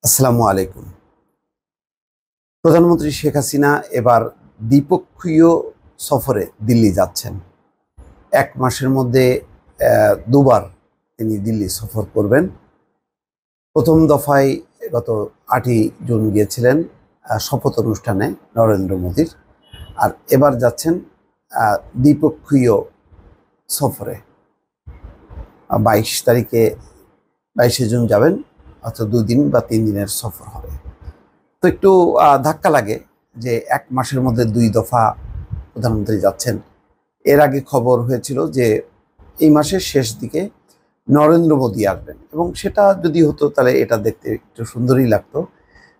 আসসালামু আলাইকুম। প্রধানমন্ত্রী শেখ হাসিনা এবার দ্বিপক্ষীয় সফরে দিল্লি যাচ্ছেন। ১ মাসের মধ্যে দুবার তিনি দিল্লি সফর করবেন। প্রথম দফায় গত ৮ই জুন গিয়েছিলেন শপথ অনুষ্ঠানে নরেন্দ্র মোদীর। আর এবার যাচ্ছেন দ্বিপক্ষীয় সফরে। ২২শে জুন যাবেন, অর্থাৎ ২ দিন বা ৩ দিনের সফর হবে। তো একটু ধাক্কা লাগে যে ১ মাসের মধ্যে ২ দফা প্রধানমন্ত্রী যাচ্ছেন। এর আগে খবর হয়েছিল যে এই মাসের শেষ দিকে নরেন্দ্র মোদী আসবেন, এবং সেটা যদি হতো তাহলে এটা দেখতে একটু সুন্দরই লাগতো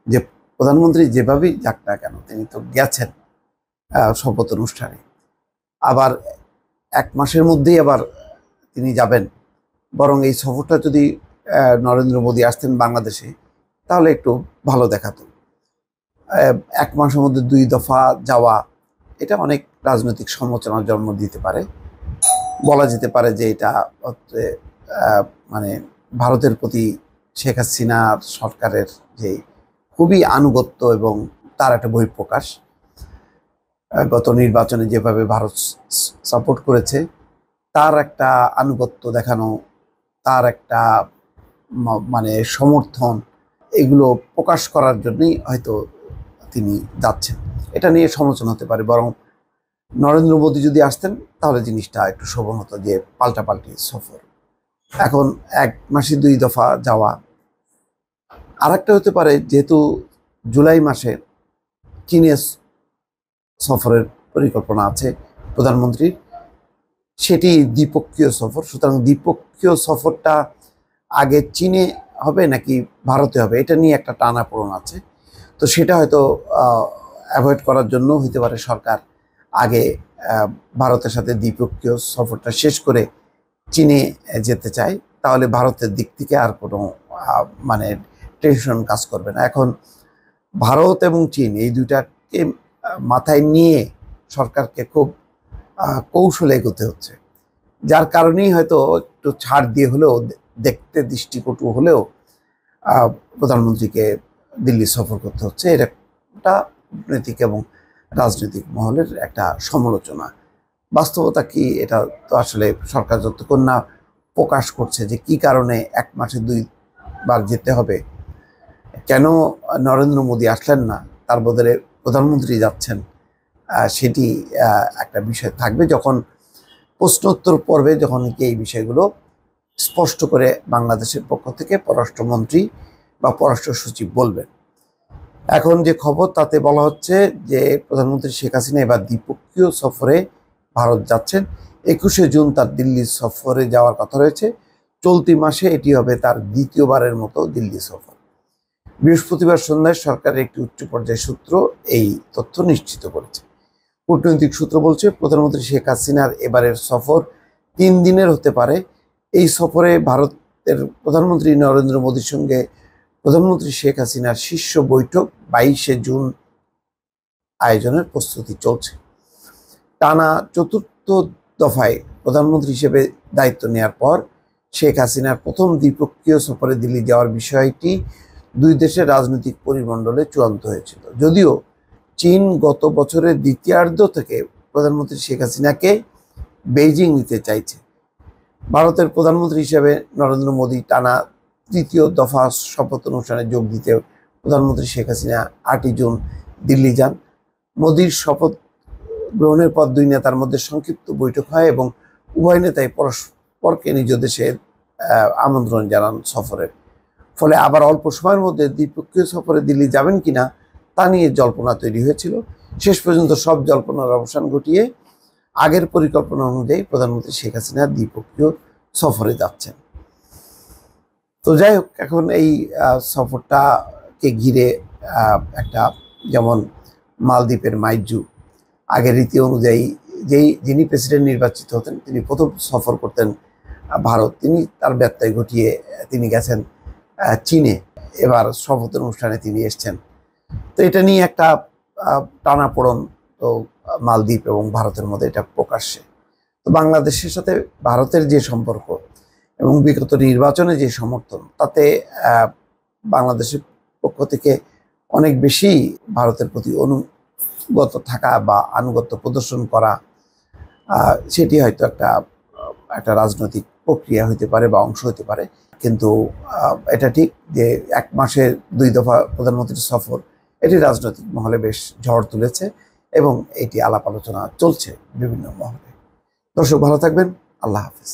যে প্রধানমন্ত্রী যেভাবেই যাক না কেন তিনি তো গেছেন শপথ অনুষ্ঠানে। আবার ১ মাসের মধ্যেই আবার তিনি যাবেন। বরং এই সফরটা যদি নরেন্দ্র মোদী আসতেন বাংলাদেশে তাহলে একটু ভালো দেখাতো। ১ মাসের মধ্যে ২ দফা যাওয়া, এটা অনেক রাজনৈতিক সমালোচনার জন্ম দিতে পারে। বলা যেতে পারে যে এটা মানে ভারতের প্রতি শেখ হাসিনার সরকারের যে খুবই আনুগত্য এবং তার একটা বহিঃপ্রকাশ। গত নির্বাচনে যেভাবে ভারত সাপোর্ট করেছে তার একটা আনুগত্য দেখানো, তার একটা মানে সমর্থন, এগুলো প্রকাশ করার জন্যই হয়তো তিনি যাচ্ছেন। এটা নিয়ে সমালোচনা হতে পারে। বরং নরেন্দ্র মোদী যদি আসতেন তাহলে জিনিসটা একটু শোভন হতো যে পাল্টাপাল্টি সফর। এখন ১ মাসে ২ দফা যাওয়া। আরেকটা হতে পারে, যেহেতু জুলাই মাসে চীনে সফরের পরিকল্পনা আছে প্রধানমন্ত্রীর, সেটি দ্বিপক্ষীয় সফর। সুতরাং দ্বিপক্ষীয় সফরটা আগে চীনে হবে নাকি ভারতে হবে, এটা নিয়ে একটা টানাপোড়েন আছে। তো সেটা হয়তো অ্যাভয়েড করার জন্য হতে পারে সরকার আগে ভারতের সাথে দ্বিপক্ষীয় সফরটা শেষ করে চীনে যেতে চায়। তাহলে ভারতের দিক থেকে আর কোনো মানে টেনশন কাজ করবে না। এখন ভারত এবং চীন এই দুইটাকে মাথায় নিয়ে সরকারকে খুব কৌশলে এগোতে হচ্ছে, যার কারণেই হয়তো একটু ছাড় দিয়ে হলেও, দেখতে দৃষ্টিকটু হলেও প্রধানমন্ত্রীকে দিল্লি সফর করতে হচ্ছে। এটা কূটনৈতিক এবং রাজনৈতিক মহলের একটা সমালোচনা। বাস্তবতা কি, এটা তো আসলে সরকার যতক্ষণ না প্রকাশ করছে যে কি কারণে ১ মাসে ২ বার যেতে হবে, কেন নরেন্দ্র মোদী আসলেন না, তার বদলে প্রধানমন্ত্রী যাচ্ছেন, সেটি একটা বিষয় থাকবে যখন প্রশ্নোত্তর পর্বে, যখন এই বিষয়গুলো স্পষ্ট করে বাংলাদেশের পক্ষ থেকে পররাষ্ট্রমন্ত্রী বা পররাষ্ট্র সচিব বলবেন। এখন যে খবর তাতে বলা হচ্ছে যে প্রধানমন্ত্রী শেখ হাসিনা এবার দ্বিপক্ষীয় সফরে ভারত যাচ্ছেন। ২১শে জুন তার দিল্লি সফরে যাওয়ার কথা রয়েছে। চলতি মাসে এটি হবে তার দ্বিতীয়বারের মতো দিল্লি সফর। বৃহস্পতিবার সন্ধ্যায় সরকারের একটি উচ্চ পর্যায়ের সূত্র এই তথ্য নিশ্চিত করেছে। কূটনৈতিক সূত্র বলছে প্রধানমন্ত্রী শেখ হাসিনার এবারের সফর ৩ দিনের হতে পারে। এই সফরে ভারতের প্রধানমন্ত্রী নরেন্দ্র মোদীর সঙ্গে প্রধানমন্ত্রী শেখ হাসিনার শীর্ষ বৈঠক ২২শে জুন আয়োজনের প্রস্তুতি চলছে। টানা ৪র্থ দফায় প্রধানমন্ত্রী হিসেবে দায়িত্ব নেওয়ার পর শেখ হাসিনার প্রথম দ্বিপক্ষীয় সফরে দিল্লি যাওয়ার বিষয়টি দুই দেশের রাজনৈতিক পরিমণ্ডলে চূড়ান্ত হয়েছিল। যদিও চীন গত বছরের দ্বিতীয়ার্ধ থেকে প্রধানমন্ত্রী শেখ হাসিনাকে বেইজিং নিতে চাইছে। ভারতের প্রধানমন্ত্রী হিসেবে নরেন্দ্র মোদী টানা ৩য় দফা শপথ অনুষ্ঠানে যোগ দিতে প্রধানমন্ত্রী শেখ হাসিনা ৮ই জুন দিল্লি যান। মোদীর শপথ গ্রহণের পর দুই নেতার মধ্যে সংক্ষিপ্ত বৈঠক হয় এবং উভয় নেতাই পরস্পরকে নিজ দেশের আমন্ত্রণ জানান সফরের। ফলে আবার অল্প সময়ের মধ্যে দ্বিপক্ষীয় সফরে দিল্লি যাবেন কিনা তা নিয়ে জল্পনা তৈরি হয়েছিল। শেষ পর্যন্ত সব জল্পনার অবসান ঘটিয়ে আগের পরিকল্পনা অনুযায়ী প্রধানমন্ত্রী শেখ হাসিনা দ্বিপক্ষীয় সফরে যাচ্ছেন। তো যাই হোক, এখন এই সফরটাকে ঘিরে একটা, যেমন মালদ্বীপের মাইজু আগের রীতি অনুযায়ী যিনি প্রেসিডেন্ট নির্বাচিত হতেন তিনি প্রথম সফর করতেন ভারত, তিনি তার ব্যত্যয় ঘটিয়ে তিনি গেছেন চীনে। এবার শপথ অনুষ্ঠানে তিনি এসছেন। তো এটা নিয়ে একটা টানাপোড়েন তো মালদ্বীপ এবং ভারতের মধ্যে এটা প্রকাশ্যে। তো বাংলাদেশের সাথে ভারতের যে সম্পর্ক এবং বিগত নির্বাচনে যে সমর্থন, তাতে বাংলাদেশের পক্ষ থেকে অনেক বেশি ভারতের প্রতি অনুগত থাকা বা আনুগত্য প্রদর্শন করা, সেটি হয়তো একটা একটা রাজনৈতিক প্রক্রিয়া হতে পারে বা অংশ হতে পারে। কিন্তু এটা ঠিক যে 1 মাসের 2 দফা প্রধানমন্ত্রীর সফর এটি রাজনৈতিক মহলে বেশ ঝড় তুলেছে এবং এটি আলাপ আলোচনা চলছে বিভিন্ন মহলে। দর্শক ভালো থাকবেন। আল্লাহ হাফেজ।